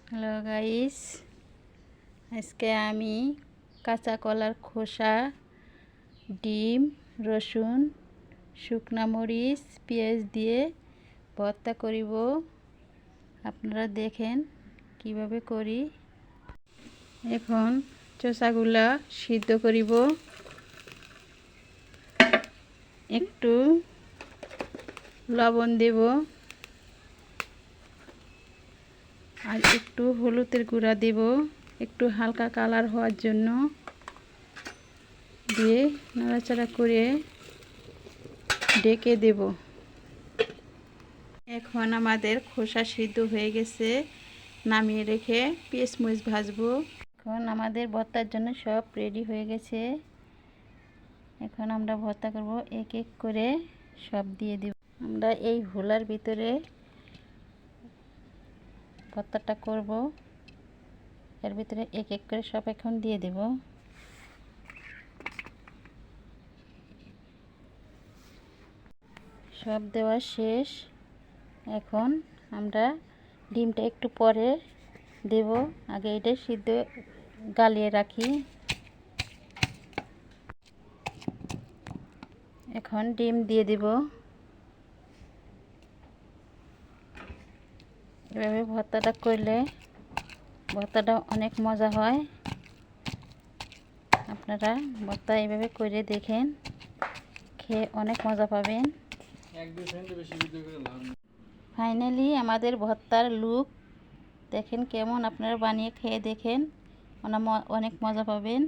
Hello guys, আজকে আমি কাঁচা কলার খোসা, ডিম, রসুন, শুকনা মরিচ, পেঁয়াজ দিয়ে ভর্তা করিব। আপনারা দেখেন কিভাবে করি। এখন চোষাগুলা সিদ্ধ করিব। একটু লবণ দেব আর একটু হলুদের গুঁড়া দেব, একটু হালকা কালার হওয়ার জন্য। দিয়ে নাড়াচাড়া করে ঢেকে দেব। এখন আমাদের খোসা সিদ্ধ হয়ে গেছে, নামিয়ে রেখে পেঁয়াজ মরিচ ভাজবো। এখন আমাদের ভর্তার জন্য সব রেডি হয়ে গেছে। এখন আমরা ভর্তা করব, এক এক করে সব দিয়ে দেব। আমরা এই হোলার ভিতরে ভর্তাটা করব, এর ভিতরে এক এক করে সব এখন দিয়ে দেব। সব দেওয়া শেষ। এখন আমরা ডিমটা একটু পরে দেব, আগে এটা সিদ্ধ গালিয়ে রাখি। এখন ডিম দিয়ে দেব। এভাবে ভর্তাটা করলে ভর্তাটা অনেক মজা হয়। আপনারা ভর্তা এভাবে করে দেখেন, খেয়ে অনেক মজা পাবেন। ফাইনালি আমাদের ভর্তার লুক দেখেন কেমন, আপনারা বানিয়ে খেয়ে দেখেন, অনেক মজা পাবেন।